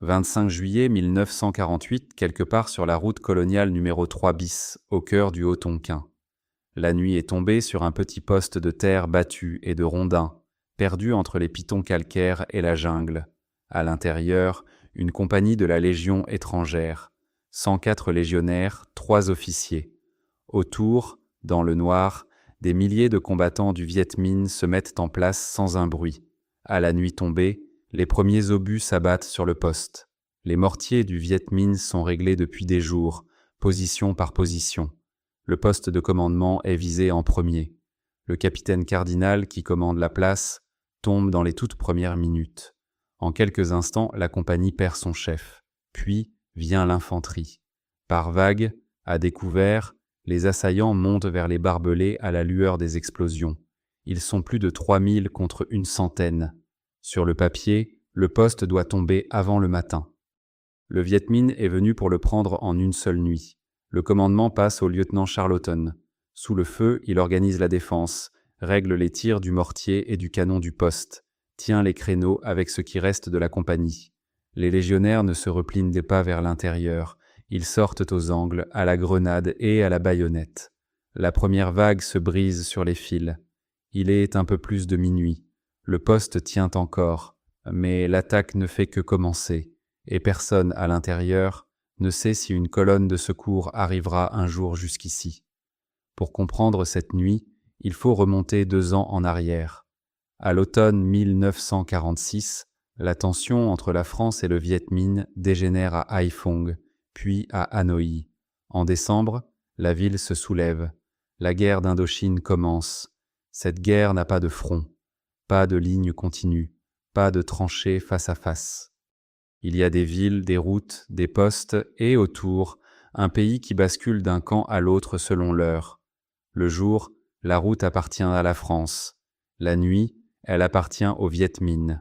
25 juillet 1948, quelque part sur la route coloniale numéro 3 bis, au cœur du Haut-Tonkin. La nuit est tombée sur un petit poste de terre battu et de rondins, perdu entre les pitons calcaires et la jungle. À l'intérieur, une compagnie de la Légion étrangère, 104 légionnaires, 3 officiers. Autour, dans le noir, des milliers de combattants du Viet Minh se mettent en place sans un bruit. À la nuit tombée, les premiers obus s'abattent sur le poste. Les mortiers du Viet Minh sont réglés depuis des jours, position par position. Le poste de commandement est visé en premier. Le capitaine Cardinal, qui commande la place, tombe dans les toutes premières minutes. En quelques instants, la compagnie perd son chef. Puis vient l'infanterie. Par vagues, à découvert, les assaillants montent vers les barbelés à la lueur des explosions. Ils sont plus de 3000 contre une centaine. Sur le papier, le poste doit tomber avant le matin. Le Viet Minh est venu pour le prendre en une seule nuit. Le commandement passe au lieutenant Charlton. Sous le feu, il organise la défense, règle les tirs du mortier et du canon du poste, tient les créneaux avec ce qui reste de la compagnie. Les légionnaires ne se replient pas vers l'intérieur. Ils sortent aux angles, à la grenade et à la baïonnette. La première vague se brise sur les fils. Il est un peu plus de minuit. Le poste tient encore, mais l'attaque ne fait que commencer, et personne à l'intérieur ne sait si une colonne de secours arrivera un jour jusqu'ici. Pour comprendre cette nuit, il faut remonter 2 ans en arrière. À l'automne 1946, la tension entre la France et le Viet Minh dégénère à Haiphong, puis à Hanoï. En décembre, la ville se soulève. La guerre d'Indochine commence. Cette guerre n'a pas de front, pas de ligne continue, pas de tranchées face à face. Il y a des villes, des routes, des postes et autour, un pays qui bascule d'un camp à l'autre selon l'heure. Le jour, la route appartient à la France. La nuit, elle appartient au Viet Minh.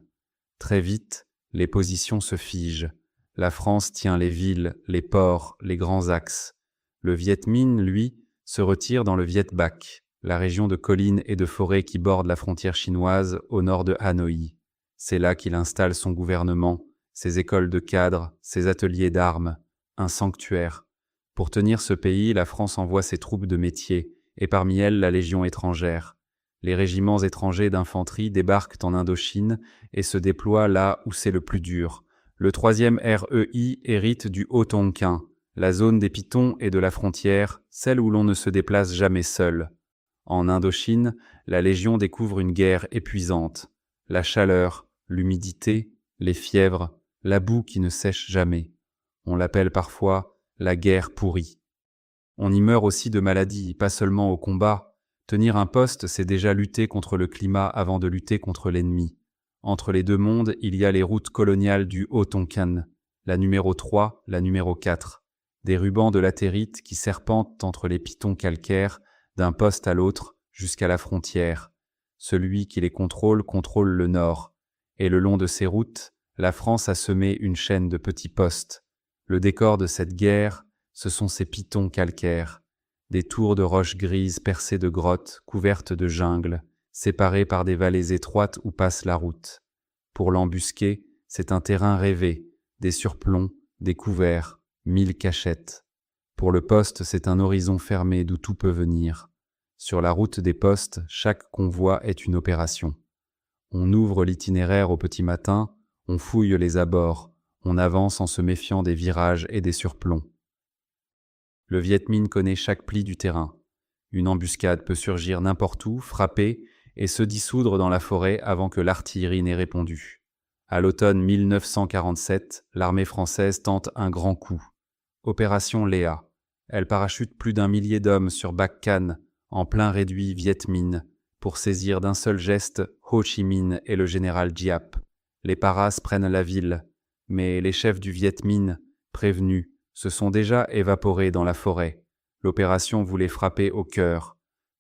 Très vite, les positions se figent. La France tient les villes, les ports, les grands axes. Le Viet Minh, lui, se retire dans le Viet Bac, la région de collines et de forêts qui borde la frontière chinoise au nord de Hanoï. C'est là qu'il installe son gouvernement, ses écoles de cadres, ses ateliers d'armes, un sanctuaire. Pour tenir ce pays, la France envoie ses troupes de métier, et parmi elles la Légion étrangère. Les régiments étrangers d'infanterie débarquent en Indochine et se déploient là où c'est le plus dur. Le 3e REI hérite du Haut-Tonkin, la zone des pitons et de la frontière, celle où l'on ne se déplace jamais seul. En Indochine, la Légion découvre une guerre épuisante. La chaleur, l'humidité, les fièvres, la boue qui ne sèche jamais. On l'appelle parfois la guerre pourrie. On y meurt aussi de maladies, pas seulement au combat. Tenir un poste, c'est déjà lutter contre le climat avant de lutter contre l'ennemi. Entre les deux mondes, il y a les routes coloniales du Haut-Tonkin, la numéro 3, la numéro 4. Des rubans de latérite qui serpentent entre les pitons calcaires, d'un poste à l'autre, jusqu'à la frontière. Celui qui les contrôle le nord. Et le long de ces routes, la France a semé une chaîne de petits postes. Le décor de cette guerre, ce sont ces pitons calcaires, des tours de roches grises percées de grottes, couvertes de jungle, séparées par des vallées étroites où passe la route. Pour l'embusquer, c'est un terrain rêvé, des surplombs, des couverts, 1000 cachettes. Pour le poste, c'est un horizon fermé d'où tout peut venir. Sur la route des postes, chaque convoi est une opération. On ouvre l'itinéraire au petit matin, on fouille les abords, on avance en se méfiant des virages et des surplombs. Le Viet Minh connaît chaque pli du terrain. Une embuscade peut surgir n'importe où, frapper et se dissoudre dans la forêt avant que l'artillerie n'ait répondu. À l'automne 1947, l'armée française tente un grand coup. Opération Léa. Elle parachute plus d'1 millier d'hommes sur Bac Can, en plein réduit Viet Minh, pour saisir d'un seul geste Ho Chi Minh et le général Giap. Les paras prennent la ville, mais les chefs du Viet Minh, prévenus, se sont déjà évaporés dans la forêt. L'opération voulait frapper au cœur.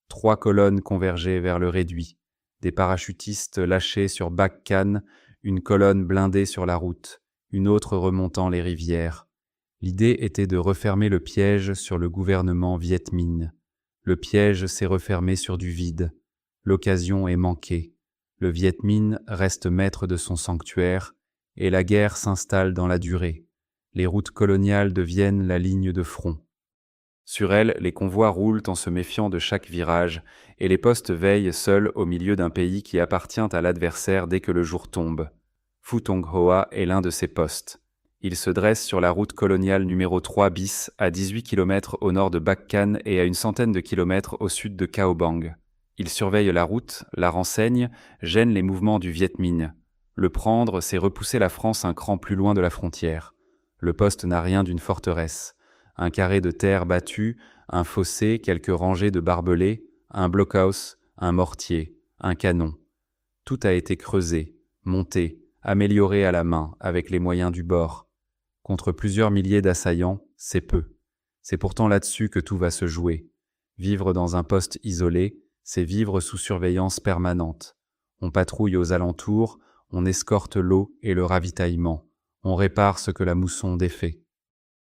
3 colonnes convergeaient vers le réduit. Des parachutistes lâchés sur Bac Can, une colonne blindée sur la route, une autre remontant les rivières. L'idée était de refermer le piège sur le gouvernement Viet Minh. Le piège s'est refermé sur du vide. L'occasion est manquée. Le Viet Minh reste maître de son sanctuaire et la guerre s'installe dans la durée. Les routes coloniales deviennent la ligne de front. Sur elles, les convois roulent en se méfiant de chaque virage, et les postes veillent seuls au milieu d'un pays qui appartient à l'adversaire dès que le jour tombe. Phu Tong Hoa est l'un de ces postes. Il se dresse sur la route coloniale numéro 3 bis, à 18 km au nord de Bac Can et à une centaine de kilomètres au sud de Cao Bang. Il surveille la route, la renseigne, gêne les mouvements du Viet Minh. Le prendre, c'est repousser la France un cran plus loin de la frontière. Le poste n'a rien d'une forteresse. Un carré de terre battue, un fossé, quelques rangées de barbelés, un blockhouse, un mortier, un canon. Tout a été creusé, monté, amélioré à la main avec les moyens du bord. Contre plusieurs milliers d'assaillants, c'est peu. C'est pourtant là-dessus que tout va se jouer. Vivre dans un poste isolé, c'est vivre sous surveillance permanente. On patrouille aux alentours, on escorte l'eau et le ravitaillement. On répare ce que la mousson défait.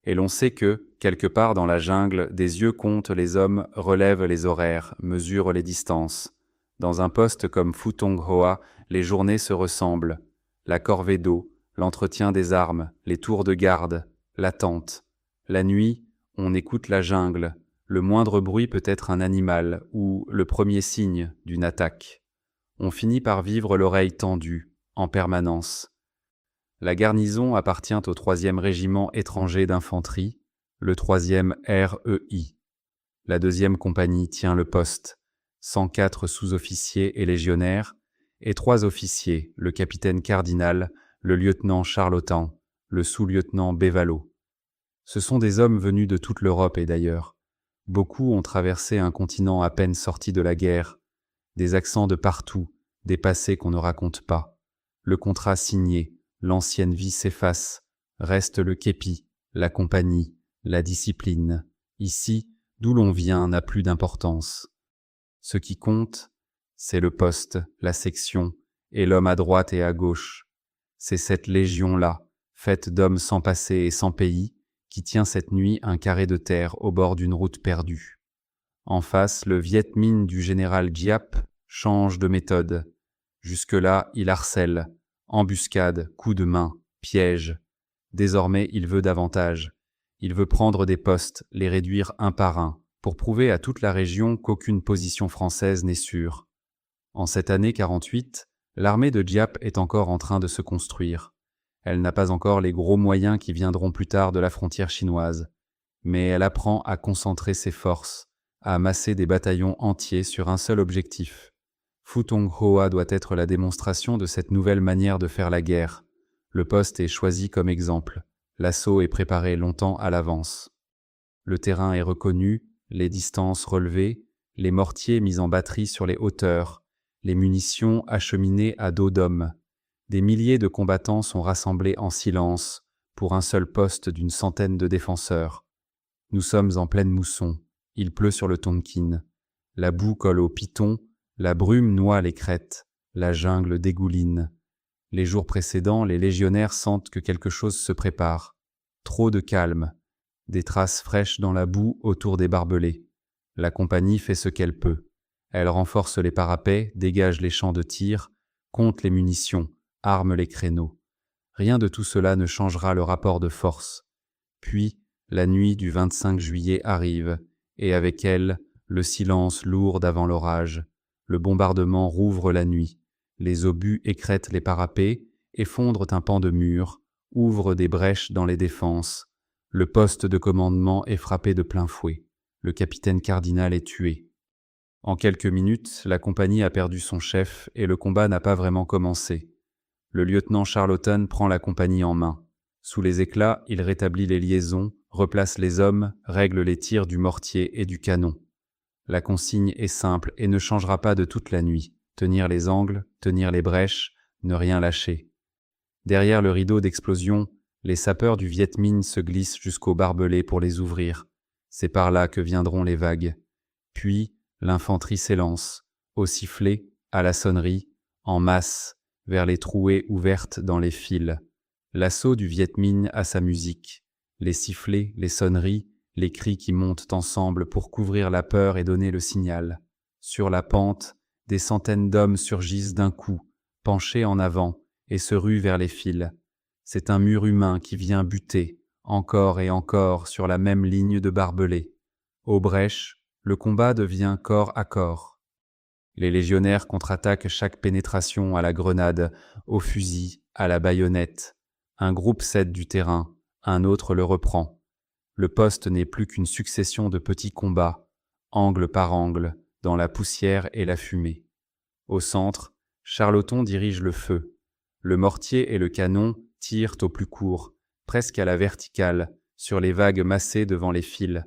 Et l'on sait que, quelque part dans la jungle, des yeux comptent les hommes, relèvent les horaires, mesurent les distances. Dans un poste comme Phu Tong Hoa, les journées se ressemblent. La corvée d'eau, l'entretien des armes, les tours de garde, l'attente. La nuit, on écoute la jungle. Le moindre bruit peut être un animal ou le premier signe d'une attaque. On finit par vivre l'oreille tendue, en permanence. La garnison appartient au 3e régiment étranger d'infanterie, le 3e REI. La 2e compagnie tient le poste, 104 sous-officiers et légionnaires, et 3 officiers, le capitaine Cardinal, le lieutenant Charlotan, le sous-lieutenant Bévalo. Ce sont des hommes venus de toute l'Europe et d'ailleurs. Beaucoup ont traversé un continent à peine sorti de la guerre, des accents de partout, des passés qu'on ne raconte pas. Le contrat signé, l'ancienne vie s'efface, reste le képi, la compagnie, la discipline. Ici, d'où l'on vient n'a plus d'importance. Ce qui compte, c'est le poste, la section, et l'homme à droite et à gauche. C'est cette légion-là, faite d'hommes sans passé et sans pays, qui tient cette nuit un carré de terre au bord d'une route perdue. En face, le Viet Minh du général Giap change de méthode. Jusque-là, il harcèle. Embuscade, coup de main, piège. Désormais, il veut davantage. Il veut prendre des postes, les réduire un par un, pour prouver à toute la région qu'aucune position française n'est sûre. En cette année 48, l'armée de Giap est encore en train de se construire. Elle n'a pas encore les gros moyens qui viendront plus tard de la frontière chinoise, mais elle apprend à concentrer ses forces, à amasser des bataillons entiers sur un seul objectif. Phu Tong Hoa doit être la démonstration de cette nouvelle manière de faire la guerre. Le poste est choisi comme exemple. L'assaut est préparé longtemps à l'avance. Le terrain est reconnu, les distances relevées, les mortiers mis en batterie sur les hauteurs, les munitions acheminées à dos d'hommes. Des milliers de combattants sont rassemblés en silence pour un seul poste d'une centaine de défenseurs. Nous sommes en pleine mousson. Il pleut sur le Tonkin. La boue colle aux pitons. La brume noie les crêtes, la jungle dégouline. Les jours précédents, les légionnaires sentent que quelque chose se prépare. Trop de calme. Des traces fraîches dans la boue autour des barbelés. La compagnie fait ce qu'elle peut. Elle renforce les parapets, dégage les champs de tir, compte les munitions, arme les créneaux. Rien de tout cela ne changera le rapport de force. Puis, la nuit du 25 juillet arrive, et avec elle, le silence lourd d'avant l'orage. Le bombardement rouvre la nuit. Les obus écrêtent les parapets, effondrent un pan de mur, ouvrent des brèches dans les défenses. Le poste de commandement est frappé de plein fouet. Le capitaine Cardinal est tué. En quelques minutes, la compagnie a perdu son chef et le combat n'a pas vraiment commencé. Le lieutenant Charlotan prend la compagnie en main. Sous les éclats, il rétablit les liaisons, replace les hommes, règle les tirs du mortier et du canon. La consigne est simple et ne changera pas de toute la nuit. Tenir les angles, tenir les brèches, ne rien lâcher. Derrière le rideau d'explosion, les sapeurs du Viet Minh se glissent jusqu'aux barbelés pour les ouvrir. C'est par là que viendront les vagues. Puis, l'infanterie s'élance, au sifflet, à la sonnerie, en masse, vers les trouées ouvertes dans les fils. L'assaut du Viet Minh a sa musique. Les sifflets, les sonneries, les cris qui montent ensemble pour couvrir la peur et donner le signal. Sur la pente, des centaines d'hommes surgissent d'un coup, penchés en avant, et se ruent vers les fils. C'est un mur humain qui vient buter, encore et encore, sur la même ligne de barbelés. Aux brèches, le combat devient corps à corps. Les légionnaires contre-attaquent chaque pénétration à la grenade, au fusil, à la baïonnette. Un groupe cède du terrain, un autre le reprend. Le poste n'est plus qu'une succession de petits combats, angle par angle, dans la poussière et la fumée. Au centre, Charloton dirige le feu. Le mortier et le canon tirent au plus court, presque à la verticale, sur les vagues massées devant les fils.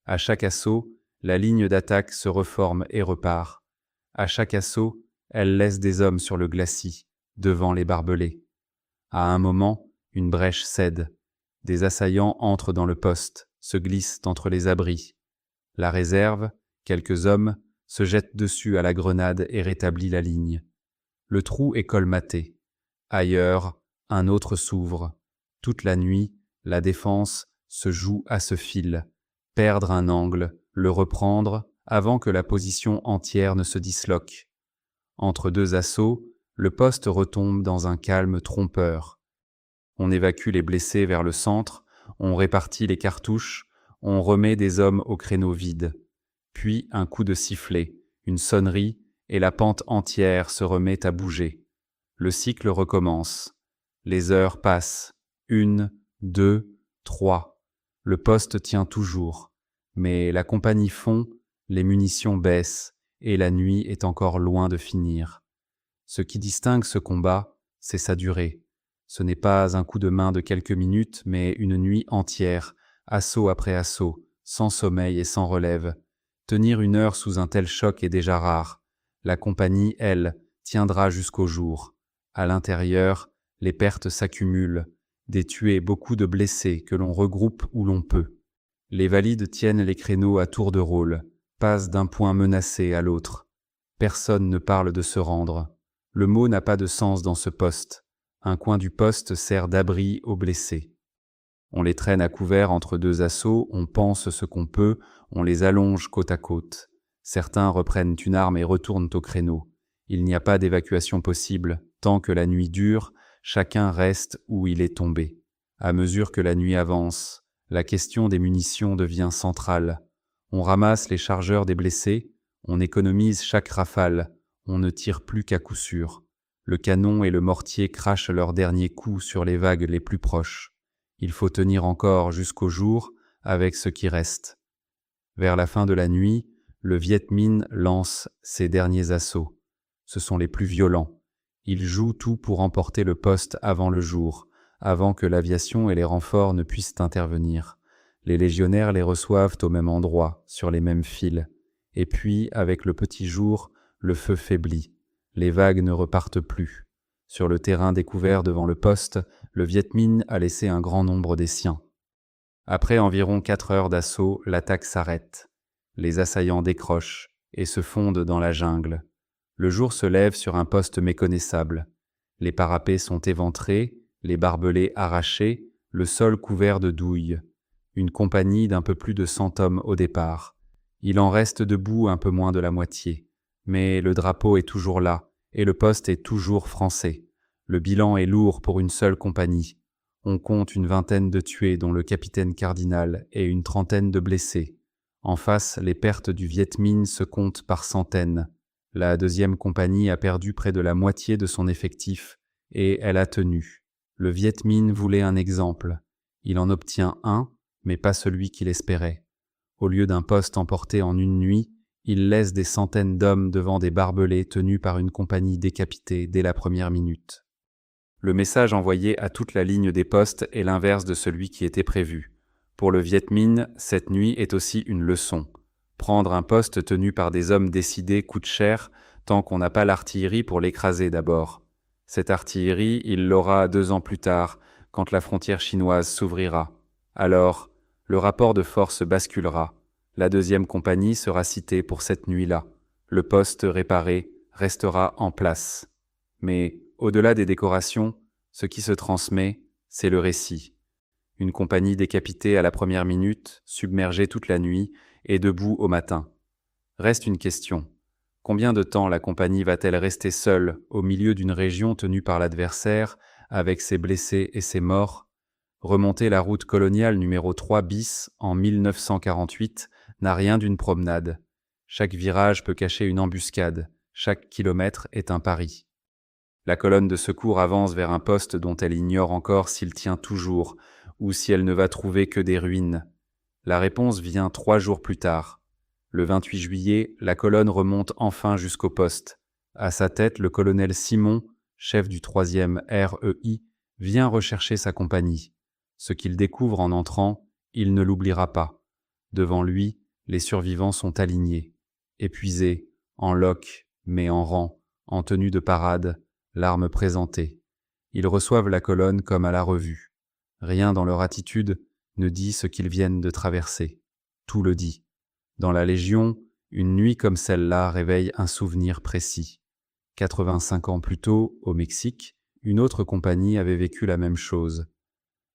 À chaque assaut, la ligne d'attaque se reforme et repart. À chaque assaut, elle laisse des hommes sur le glacis, devant les barbelés. À un moment, une brèche cède. Des assaillants entrent dans le poste, se glissent entre les abris. La réserve, quelques hommes, se jettent dessus à la grenade et rétablit la ligne. Le trou est colmaté. Ailleurs, un autre s'ouvre. Toute la nuit, la défense se joue à ce fil. Perdre un angle, le reprendre, avant que la position entière ne se disloque. Entre deux assauts, le poste retombe dans un calme trompeur. On évacue les blessés vers le centre, on répartit les cartouches, on remet des hommes au créneau vide. Puis un coup de sifflet, une sonnerie, et la pente entière se remet à bouger. Le cycle recommence. Les heures passent. 1, 2, 3. Le poste tient toujours. Mais la compagnie fond, les munitions baissent, et la nuit est encore loin de finir. Ce qui distingue ce combat, c'est sa durée. Ce n'est pas un coup de main de quelques minutes, mais une nuit entière, assaut après assaut, sans sommeil et sans relève. Tenir 1 heure sous un tel choc est déjà rare. La compagnie, elle, tiendra jusqu'au jour. À l'intérieur, les pertes s'accumulent, des tués, beaucoup de blessés que l'on regroupe où l'on peut. Les valides tiennent les créneaux à tour de rôle, passent d'un point menacé à l'autre. Personne ne parle de se rendre. Le mot n'a pas de sens dans ce poste. Un coin du poste sert d'abri aux blessés. On les traîne à couvert entre deux assauts, on pense ce qu'on peut, on les allonge côte à côte. Certains reprennent une arme et retournent au créneau. Il n'y a pas d'évacuation possible. Tant que la nuit dure, chacun reste où il est tombé. À mesure que la nuit avance, la question des munitions devient centrale. On ramasse les chargeurs des blessés, on économise chaque rafale, on ne tire plus qu'à coup sûr. Le canon et le mortier crachent leurs derniers coups sur les vagues les plus proches. Il faut tenir encore jusqu'au jour avec ce qui reste. Vers la fin de la nuit, le Viet Minh lance ses derniers assauts. Ce sont les plus violents. Ils jouent tout pour emporter le poste avant le jour, avant que l'aviation et les renforts ne puissent intervenir. Les légionnaires les reçoivent au même endroit, sur les mêmes fils. Et puis, avec le petit jour, le feu faiblit. Les vagues ne repartent plus. Sur le terrain découvert devant le poste, le Viet Minh a laissé un grand nombre des siens. Après environ 4 heures d'assaut, l'attaque s'arrête. Les assaillants décrochent et se fondent dans la jungle. Le jour se lève sur un poste méconnaissable. Les parapets sont éventrés, les barbelés arrachés, le sol couvert de douilles. Une compagnie d'un peu plus de 100 hommes au départ. Il en reste debout un peu moins de la moitié. Mais le drapeau est toujours là, et le poste est toujours français. Le bilan est lourd pour une seule compagnie. On compte une 20aine de tués, dont le capitaine cardinal, et une 30aine de blessés. En face, les pertes du Viet Minh se comptent par centaines. La 2e compagnie a perdu près de la moitié de son effectif, et elle a tenu. Le Viet Minh voulait un exemple. Il en obtient un, mais pas celui qu'il espérait. Au lieu d'un poste emporté en une nuit, il laisse des centaines d'hommes devant des barbelés tenus par une compagnie décapitée dès la première minute. Le message envoyé à toute la ligne des postes est l'inverse de celui qui était prévu. Pour le Viet Minh, cette nuit est aussi une leçon. Prendre un poste tenu par des hommes décidés coûte cher, tant qu'on n'a pas l'artillerie pour l'écraser d'abord. Cette artillerie, il l'aura 2 ans plus tard, quand la frontière chinoise s'ouvrira. Alors, le rapport de force basculera. La 2e compagnie sera citée pour cette nuit-là. Le poste réparé restera en place. Mais, au-delà des décorations, ce qui se transmet, c'est le récit. Une compagnie décapitée à la première minute, submergée toute la nuit, et debout au matin. Reste une question. Combien de temps la compagnie va-t-elle rester seule au milieu d'une région tenue par l'adversaire, avec ses blessés et ses morts, remonter la route coloniale numéro 3 bis en 1948 n'a rien d'une promenade. Chaque virage peut cacher une embuscade, chaque kilomètre est un pari. La colonne de secours avance vers un poste dont elle ignore encore s'il tient toujours, ou si elle ne va trouver que des ruines. La réponse vient 3 jours plus tard. Le 28 juillet, la colonne remonte enfin jusqu'au poste. À sa tête, le colonel Simon, chef du 3e REI, vient rechercher sa compagnie. Ce qu'il découvre en entrant, il ne l'oubliera pas. Devant lui, les survivants sont alignés, épuisés, en loques, mais en rang, en tenue de parade, l'arme présentée. Ils reçoivent la colonne comme à la revue. Rien dans leur attitude ne dit ce qu'ils viennent de traverser. Tout le dit. Dans la Légion, une nuit comme celle-là réveille un souvenir précis. 85 ans plus tôt, au Mexique, une autre compagnie avait vécu la même chose.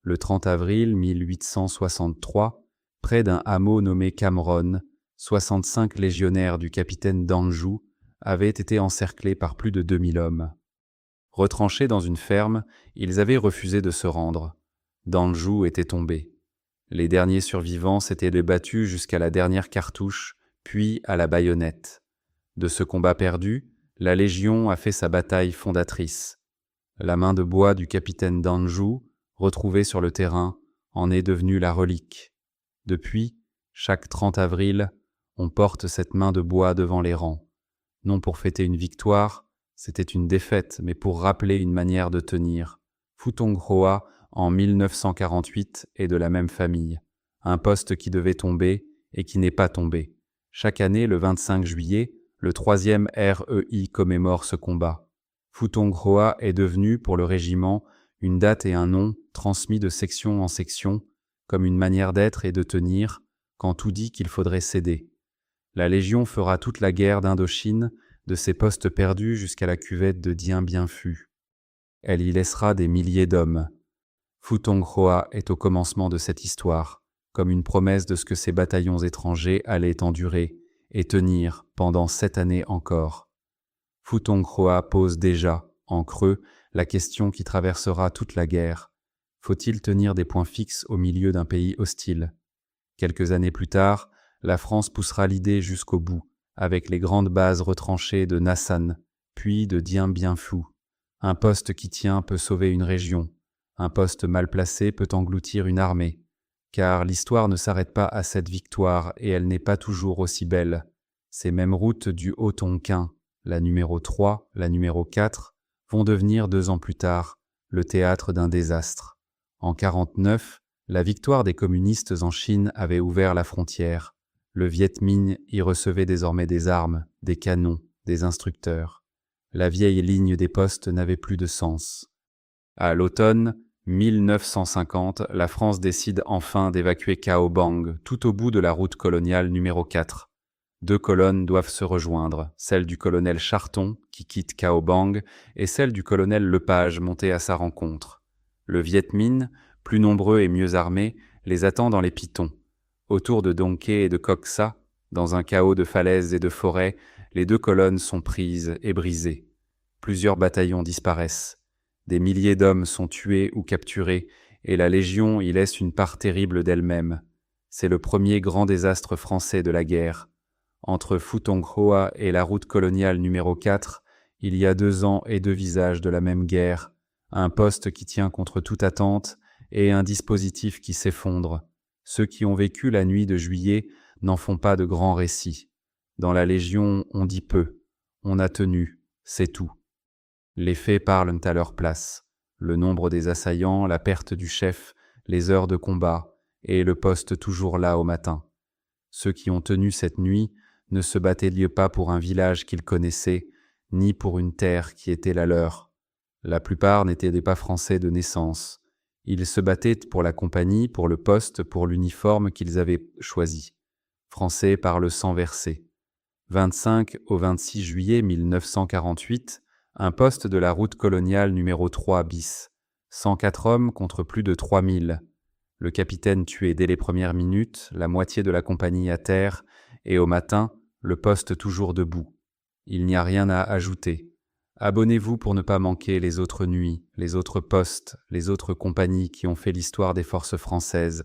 Le 30 avril 1863, près d'un hameau nommé Cameron, 65 légionnaires du capitaine d'Anjou avaient été encerclés par plus de 2000 hommes. Retranchés dans une ferme, ils avaient refusé de se rendre. D'Anjou était tombé. Les derniers survivants s'étaient débattus jusqu'à la dernière cartouche, puis à la baïonnette. De ce combat perdu, la Légion a fait sa bataille fondatrice. La main de bois du capitaine d'Anjou, retrouvée sur le terrain, en est devenue la relique. Depuis, chaque 30 avril, on porte cette main de bois devant les rangs. Non pour fêter une victoire, c'était une défaite, mais pour rappeler une manière de tenir. Futong Hoa, en 1948, est de la même famille. Un poste qui devait tomber et qui n'est pas tombé. Chaque année, le 25 juillet, le 3e REI commémore ce combat. Futong Hoa est devenu, pour le régiment, une date et un nom transmis de section en section, comme une manière d'être et de tenir, quand tout dit qu'il faudrait céder. La Légion fera toute la guerre d'Indochine, de ses postes perdus jusqu'à la cuvette de Dien Bien Phu. Elle y laissera des milliers d'hommes. Futong Hoa est au commencement de cette histoire, comme une promesse de ce que ces bataillons étrangers allaient endurer et tenir pendant 7 années encore. Futong Hoa pose déjà, en creux, la question qui traversera toute la guerre. Faut-il tenir des points fixes au milieu d'un pays hostile ? Quelques années plus tard, la France poussera l'idée jusqu'au bout, avec les grandes bases retranchées de Nassan, puis de Dien Bien Phu. Un poste qui tient peut sauver une région. Un poste mal placé peut engloutir une armée. Car l'histoire ne s'arrête pas à cette victoire et elle n'est pas toujours aussi belle. Ces mêmes routes du Haut-Tonkin, la numéro 3, la numéro 4, vont devenir 2 ans plus tard le théâtre d'un désastre. En 1949, la victoire des communistes en Chine avait ouvert la frontière. Le Viet Minh y recevait désormais des armes, des canons, des instructeurs. La vieille ligne des postes n'avait plus de sens. À l'automne 1950, la France décide enfin d'évacuer Cao Bang, tout au bout de la route coloniale numéro 4. 2 colonnes doivent se rejoindre, celle du colonel Charton, qui quitte Cao Bang, et celle du colonel Lepage, monté à sa rencontre. Le Viet Minh, plus nombreux et mieux armés, les attend dans les pitons. Autour de Dong Ke et de Kok Sa, dans un chaos de falaises et de forêts, les 2 colonnes sont prises et brisées. Plusieurs bataillons disparaissent. Des milliers d'hommes sont tués ou capturés, et la Légion y laisse une part terrible d'elle-même. C'est le premier grand désastre français de la guerre. Entre Futong Hoa et la route coloniale numéro 4, il y a 2 ans et 2 visages de la même guerre, un poste qui tient contre toute attente et un dispositif qui s'effondre. Ceux qui ont vécu la nuit de juillet n'en font pas de grands récits. Dans la Légion, on dit peu. On a tenu, c'est tout. Les faits parlent à leur place. Le nombre des assaillants, la perte du chef, les heures de combat, et le poste toujours là au matin. Ceux qui ont tenu cette nuit ne se battaient pas pour un village qu'ils connaissaient, ni pour une terre qui était la leur. La plupart n'étaient pas français de naissance. Ils se battaient pour la compagnie, pour le poste, pour l'uniforme qu'ils avaient choisi. Français par le sang versé. 25 au 26 juillet 1948, un poste de la route coloniale numéro 3 bis. 104 hommes contre plus de 3000. Le capitaine tué dès les premières minutes, la moitié de la compagnie à terre, et au matin, le poste toujours debout. Il n'y a rien à ajouter. Abonnez-vous pour ne pas manquer les autres nuits, les autres postes, les autres compagnies qui ont fait l'histoire des forces françaises.